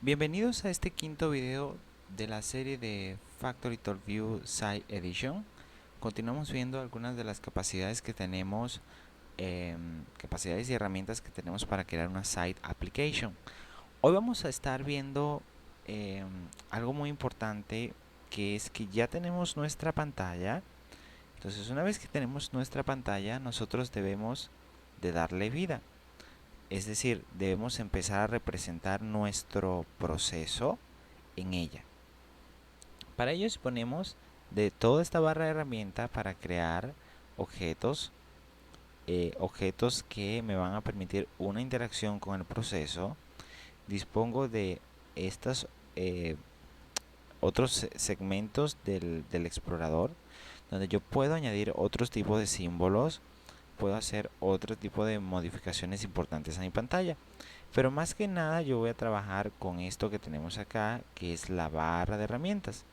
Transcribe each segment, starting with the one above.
Bienvenidos a este quinto video de la serie de Factory Talk View Site Edition. Continuamos viendo algunas de las capacidades que tenemos, capacidades y herramientas que tenemos para crear una site application. Hoy vamos a estar viendo algo muy importante, que es que ya tenemos nuestra pantalla. Entonces, una vez que tenemos nuestra pantalla, nosotros debemos de darle vida. Es decir, debemos empezar a representar nuestro proceso en ella. Para ello disponemos de toda esta barra de herramientas para crear objetos, objetos que me van a permitir una interacción con el proceso. Dispongo de estos otros segmentos del explorador, donde yo puedo añadir otros tipos de símbolos, puedo hacer otro tipo de modificaciones importantes a mi pantalla. Pero más que nada yo voy a trabajar con esto que tenemos acá, que es la barra de herramientas.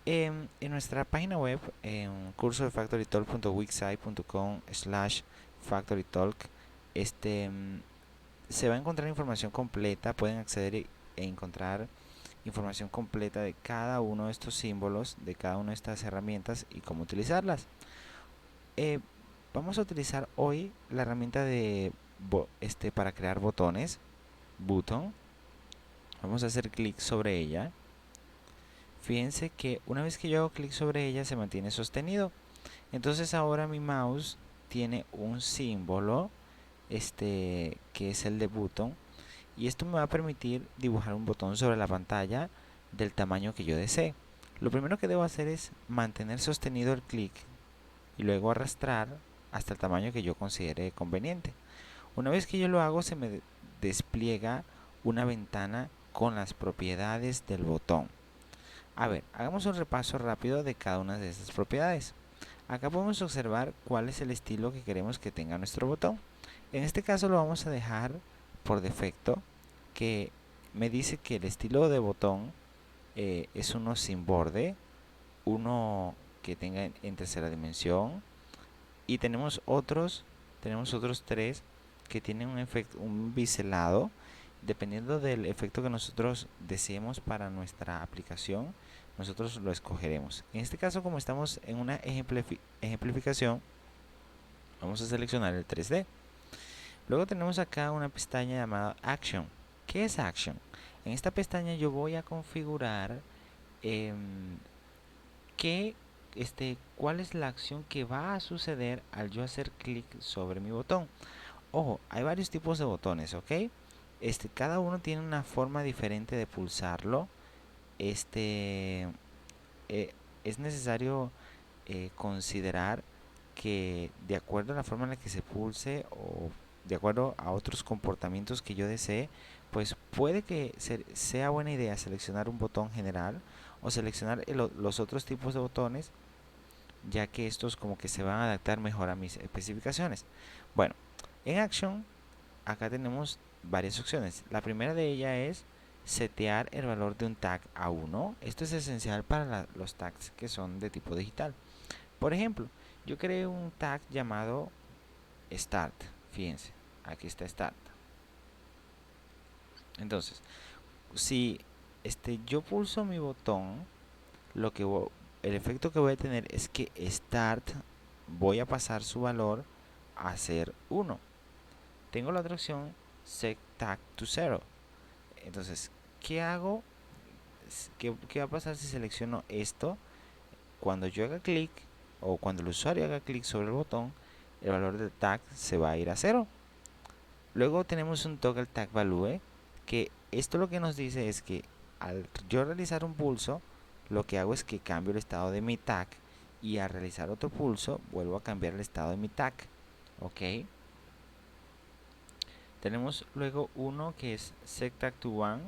En nuestra página web, en curso de factorytalk.wixsite.com/factorytalk, se va a encontrar información completa. Pueden acceder e encontrar información completa de cada uno de estos símbolos, de cada una de estas herramientas y cómo utilizarlas. Eh, Vamos a utilizar hoy la herramienta de para crear botones, button. Vamos a hacer clic sobre ella. Fíjense que una vez que yo hago clic sobre ella se mantiene sostenido. Entonces ahora mi mouse tiene un símbolo, que es el de button, y esto me va a permitir dibujar un botón sobre la pantalla del tamaño que yo desee. Lo primero que debo hacer es mantener sostenido el clic y luego arrastrar hasta el tamaño que yo considere conveniente. Una vez que yo lo hago, se me despliega una ventana con las propiedades del botón. A ver, hagamos un repaso rápido de cada una de estas propiedades. Acá podemos observar cuál es el estilo que queremos que tenga nuestro botón. En este caso lo vamos a dejar por defecto, que me dice que el estilo de botón es uno sin borde, uno que tenga en tercera dimensión, y tenemos otros tres que tienen un biselado. Dependiendo del efecto que nosotros deseemos para nuestra aplicación, nosotros lo escogeremos. En este caso, como estamos en una ejemplificación, vamos a seleccionar el 3D. Luego tenemos acá una pestaña llamada Action. ¿Qué es Action? En esta pestaña yo voy a configurar qué cuál es la acción que va a suceder al yo hacer clic sobre mi botón. Ojo, hay varios tipos de botones, ¿ok? Cada uno tiene una forma diferente de pulsarlo. Este, es necesario considerar que de acuerdo a la forma en la que se pulse o de acuerdo a otros comportamientos que yo desee, pues puede que sea buena idea seleccionar un botón general o seleccionar los otros tipos de botones, ya que estos como que se van a adaptar mejor a mis especificaciones. Bueno, en Action acá tenemos varias opciones. La primera de ellas es setear el valor de un tag a 1. Esto es esencial para los tags que son de tipo digital. Por ejemplo, yo creé un tag llamado Start. Fíjense, aquí está Start. Entonces, si yo pulso mi botón, el efecto que voy a tener es que Start voy a pasar su valor a ser 1. Tengo la otra opción, Set Tag to 0. Entonces, ¿qué hago? ¿Qué va a pasar si selecciono esto? Cuando yo haga clic o cuando el usuario haga clic sobre el botón, el valor del tag se va a ir a 0. Luego tenemos un toggle tag value, que esto lo que nos dice es que al yo realizar un pulso, lo que hago es que cambio el estado de mi tag, y al realizar otro pulso vuelvo a cambiar el estado de mi tag. Ok. Tenemos luego uno que es set tag to 1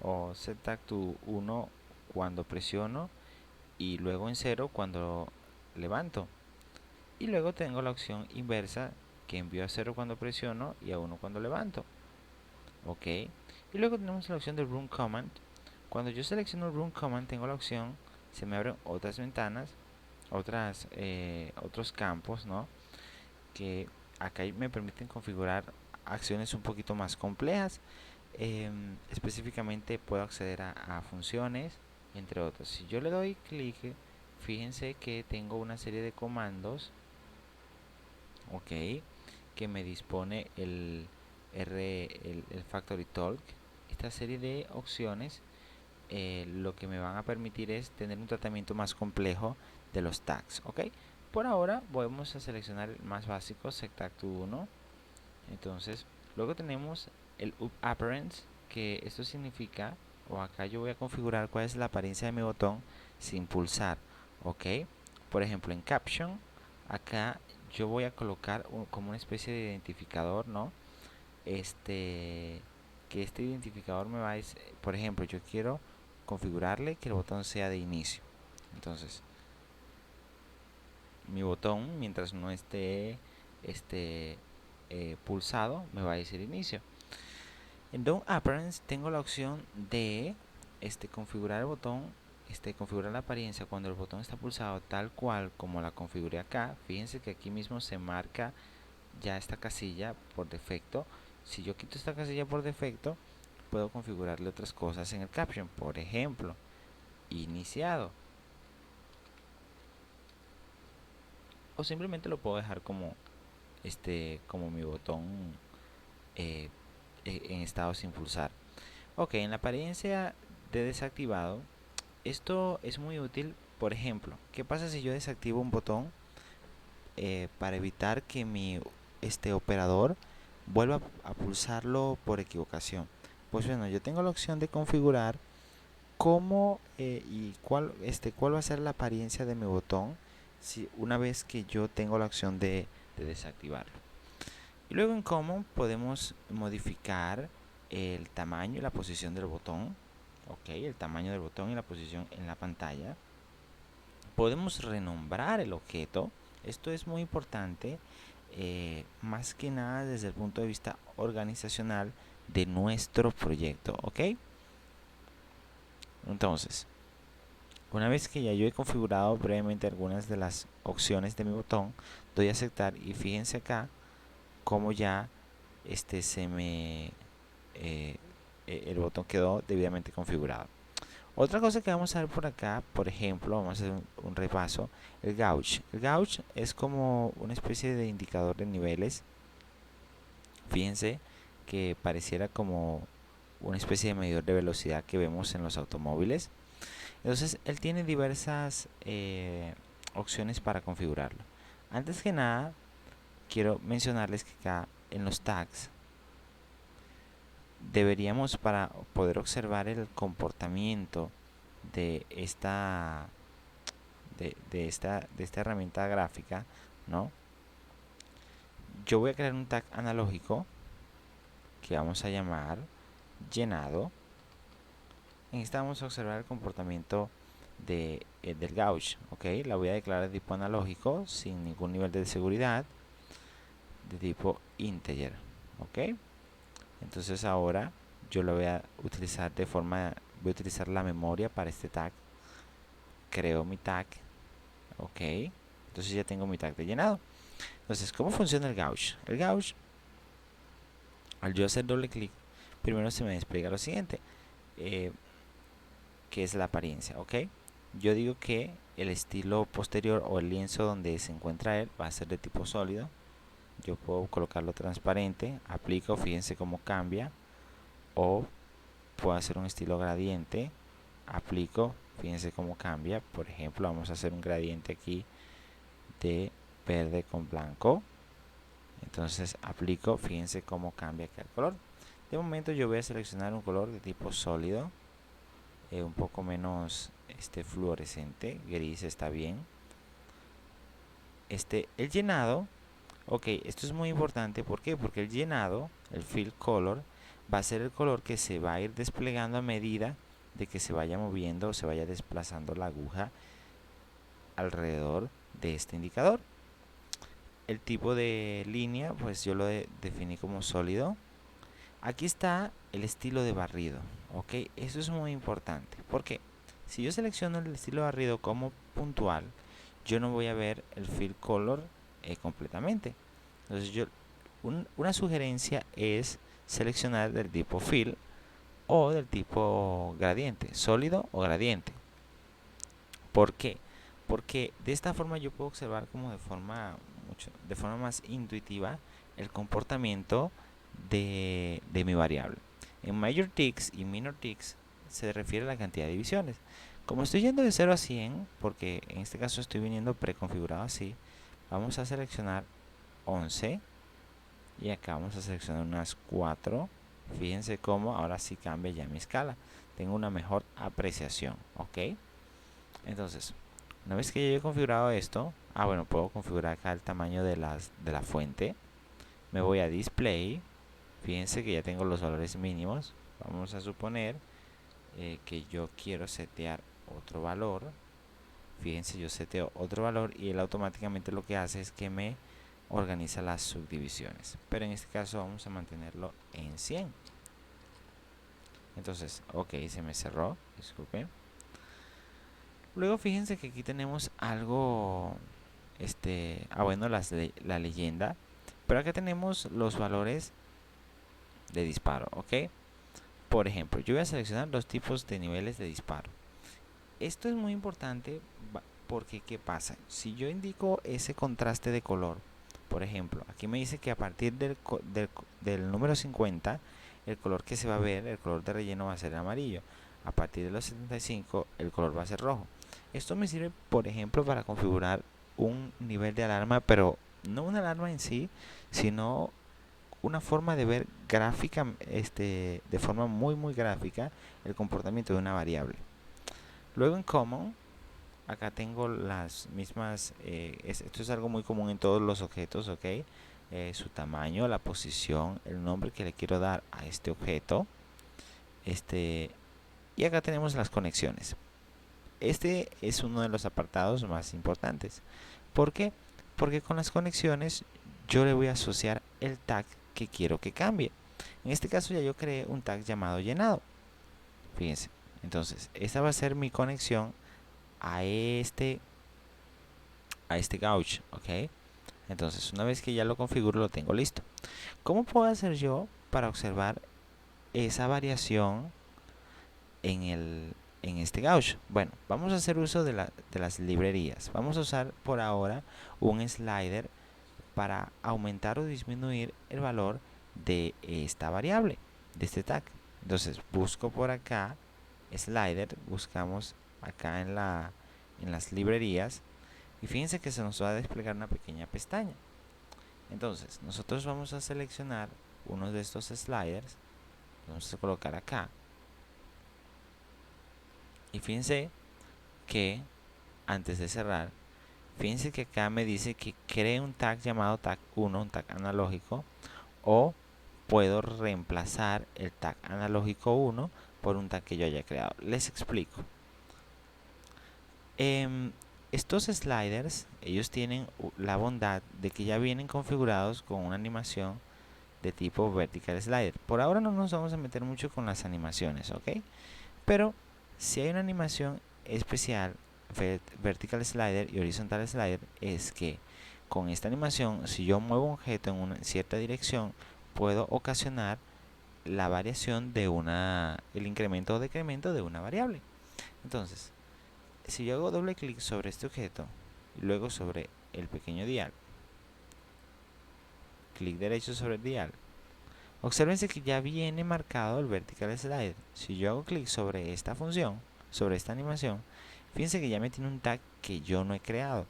o set tag to 1 cuando presiono, y luego en 0 cuando levanto. Y luego tengo la opción inversa, que envío a 0 cuando presiono y a 1 cuando levanto. Ok. Y luego tenemos la opción de Run Command. Cuando yo selecciono Run Command, tengo la opción, se me abren otras ventanas, otros campos, ¿no? Que acá me permiten configurar acciones un poquito más complejas. específicamente puedo acceder a funciones, entre otros. Si yo le doy clic, fíjense que tengo una serie de comandos, ok, que me dispone el Factory Talk. Esta serie de opciones lo que me van a permitir es tener un tratamiento más complejo de los tags, ok. Por ahora vamos a seleccionar el más básico, SecTag 1. Entonces luego tenemos el Appearance, que esto significa, o acá yo voy a configurar cuál es la apariencia de mi botón sin pulsar, ok. Por ejemplo, en Caption, acá yo voy a colocar como una especie de identificador, ¿no? Que este identificador me va a decir, por ejemplo, yo quiero configurarle que el botón sea de inicio. Entonces, mi botón, mientras no esté pulsado, me va a decir inicio. En DOM Appearance tengo la opción de configurar el botón, configurar la apariencia cuando el botón está pulsado tal cual como la configuré acá. Fíjense que aquí mismo se marca ya esta casilla por defecto. Si yo quito esta casilla por defecto, puedo configurarle otras cosas en el caption. Por ejemplo, iniciado. O simplemente lo puedo dejar como mi botón eh, en estado sin pulsar. Ok, en la apariencia de desactivado, esto es muy útil. Por ejemplo, ¿qué pasa si yo desactivo un botón para evitar que mi operador vuelva a pulsarlo por equivocación? Pues bueno, yo tengo la opción de configurar cómo y cuál va a ser la apariencia de mi botón si una vez que yo tengo la opción de desactivarlo. Y luego en Common podemos modificar el tamaño y la posición del botón. Ok, el tamaño del botón y la posición en la pantalla. Podemos renombrar el objeto. Esto es muy importante, más que nada desde el punto de vista organizacional de nuestro proyecto. Ok, entonces, una vez que ya yo he configurado brevemente algunas de las opciones de mi botón, doy a aceptar y fíjense acá como ya el botón quedó debidamente configurado. Otra cosa que vamos a ver por acá, por ejemplo, vamos a hacer un repaso, el gauge. El gauge es como una especie de indicador de niveles. Fíjense que pareciera como una especie de medidor de velocidad que vemos en los automóviles. Entonces, él tiene diversas opciones para configurarlo. Antes que nada, quiero mencionarles que acá en los tags deberíamos, para poder observar el comportamiento de esta de esta herramienta gráfica, ¿no? Yo voy a crear un tag analógico que vamos a llamar llenado. En esta vamos a observar el comportamiento del gauge, ok. La voy a declarar de tipo analógico sin ningún nivel de seguridad, de tipo integer, ok. Entonces ahora yo lo voy a utilizar voy a utilizar la memoria para este tag. Creo mi tag, ok. Entonces ya tengo mi tag de llenado. Entonces, ¿cómo funciona el gauge? El gauge, al yo hacer doble clic, primero se me despliega lo siguiente, que es la apariencia, ok. Yo digo que el estilo posterior o el lienzo donde se encuentra él va a ser de tipo sólido. Yo puedo colocarlo transparente, aplico, fíjense cómo cambia. O puedo hacer un estilo gradiente, aplico, fíjense cómo cambia. Por ejemplo, vamos a hacer un gradiente aquí de verde con blanco. Entonces aplico, fíjense cómo cambia aquí el color. De momento yo voy a seleccionar un color de tipo sólido, un poco menos fluorescente, gris está bien. El llenado, ok, esto es muy importante. ¿Por qué? Porque el llenado, el fill color, va a ser el color que se va a ir desplegando a medida de que se vaya moviendo o se vaya desplazando la aguja alrededor de este indicador. El tipo de línea, pues yo lo definí como sólido. Aquí está el estilo de barrido, ok. Eso es muy importante porque si yo selecciono el estilo de barrido como puntual, yo no voy a ver el fill color completamente. Entonces una sugerencia es seleccionar del tipo fill o del tipo gradiente, sólido o gradiente. ¿Por qué? Porque de esta forma yo puedo observar como de forma más intuitiva el comportamiento de mi variable. En major ticks y minor ticks se refiere a la cantidad de divisiones. Como estoy yendo de 0 a 100, porque en este caso estoy viniendo preconfigurado así, vamos a seleccionar 11 y acá vamos a seleccionar unas 4. Fíjense cómo ahora sí cambia ya mi escala. Tengo una mejor apreciación, ¿ok? Entonces, una vez que yo he configurado esto, bueno, puedo configurar acá el tamaño de la fuente. Me voy a display. Fíjense que ya tengo los valores mínimos. Vamos a suponer que yo quiero setear otro valor. Fíjense, yo seteo otro valor y él automáticamente lo que hace es que me organiza las subdivisiones. Pero en este caso vamos a mantenerlo en 100. Entonces, ok, se me cerró. Disculpen. Luego fíjense que aquí tenemos algo, bueno, la leyenda. Pero acá tenemos los valores de disparo, ¿ok? Por ejemplo, yo voy a seleccionar los tipos de niveles de disparo. Esto es muy importante porque, ¿qué pasa? Si yo indico ese contraste de color, por ejemplo, aquí me dice que a partir del número 50, el color que se va a ver, el color de relleno va a ser el amarillo. A partir de los 75, el color va a ser rojo. Esto me sirve, por ejemplo, para configurar un nivel de alarma, pero no una alarma en sí, sino una forma de ver gráfica, de forma muy gráfica, el comportamiento de una variable. Luego en Common, acá tengo las mismas, esto es algo muy común en todos los objetos, ¿ok? Su tamaño, la posición, el nombre que le quiero dar a este objeto. Y acá tenemos las conexiones. Este es uno de los apartados más importantes. ¿Por qué? Porque con las conexiones yo le voy a asociar el tag que quiero que cambie. En este caso ya yo creé un tag llamado llenado. Fíjense. Entonces, esta va a ser mi conexión a este gauge, ¿ok? Entonces, una vez que ya lo configuro, lo tengo listo. ¿Cómo puedo hacer yo para observar esa variación en este gauge? Bueno, vamos a hacer uso de las librerías. Vamos a usar por ahora un slider para aumentar o disminuir el valor de esta variable, de este tag. Entonces, busco por acá slider, buscamos acá en las librerías y fíjense que se nos va a desplegar una pequeña pestaña. Entonces, nosotros vamos a seleccionar uno de estos sliders, vamos a colocar acá. Y fíjense que antes de cerrar, fíjense que acá me dice que cree un tag llamado tag 1, un tag analógico, o puedo reemplazar el tag analógico 1 por un tag que yo haya creado. Les explico. Estos sliders, ellos tienen la bondad de que ya vienen configurados con una animación de tipo vertical slider. Por ahora no nos vamos a meter mucho con las animaciones, ¿ok? Pero si hay una animación especial, vertical slider y horizontal slider, es que con esta animación, si yo muevo un objeto en una cierta dirección, puedo ocasionar la variación de el incremento o decremento de una variable. Entonces, si yo hago doble clic sobre este objeto y luego sobre el pequeño dial, clic derecho sobre el dial, obsérvense que ya viene marcado el vertical slider. Si yo hago clic sobre esta función, sobre esta animación, fíjense que ya me tiene un tag que yo no he creado.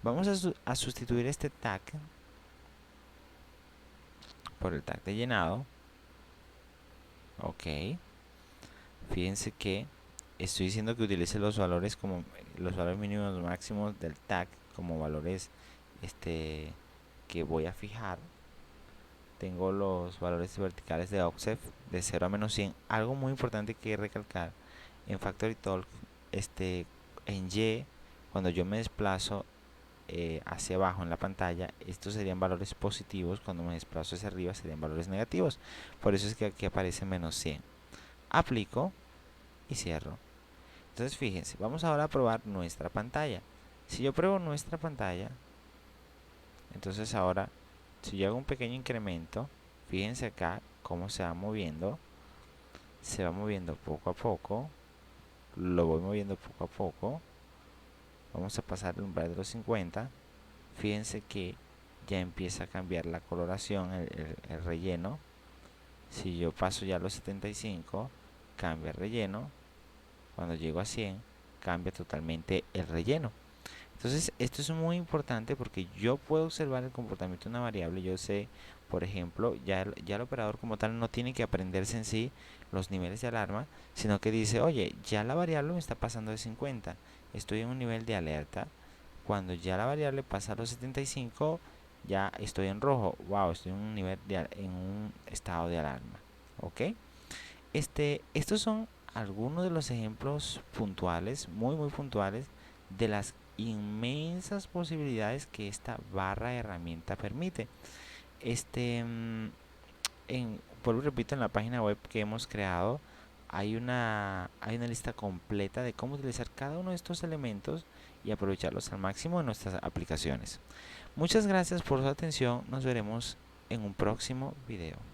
Vamos a sustituir este tag por el tag de llenado. Ok. Fíjense que estoy diciendo que utilice los valores como los valores mínimos máximos del tag como valores que voy a fijar. Tengo los valores verticales de offset de 0 a menos 100. Algo muy importante que recalcar en FactoryTalk, en Y, cuando yo me desplazo hacia abajo en la pantalla, estos serían valores positivos. Cuando me desplazo hacia arriba serían valores negativos. Por eso es que aquí aparece menos 100. Aplico y cierro. Entonces fíjense, vamos ahora a probar nuestra pantalla. Si yo pruebo nuestra pantalla, entonces ahora, si yo hago un pequeño incremento, fíjense acá cómo se va moviendo. se va moviendo poco a poco, lo voy moviendo poco a poco, vamos a pasar el umbral de los 50, fíjense que ya empieza a cambiar la coloración, el relleno. Si yo paso ya a los 75, cambia el relleno. Cuando llego a 100, cambia totalmente el relleno. Entonces, esto es muy importante porque yo puedo observar el comportamiento de una variable. Yo sé, por ejemplo, ya el operador como tal no tiene que aprenderse en sí los niveles de alarma, sino que dice, oye, ya la variable me está pasando de 50. Estoy en un nivel de alerta. Cuando ya la variable pasa a los 75, ya estoy en rojo. Wow, estoy en un nivel en un estado de alarma. ¿Ok? Estos son algunos de los ejemplos puntuales, muy puntuales, de las inmensas posibilidades que esta barra de herramienta permite. Este, mm, vuelvo y repito, en la página web que hemos creado hay una lista completa de cómo utilizar cada uno de estos elementos y aprovecharlos al máximo en nuestras aplicaciones. Muchas gracias por su atención. Nos veremos en un próximo video.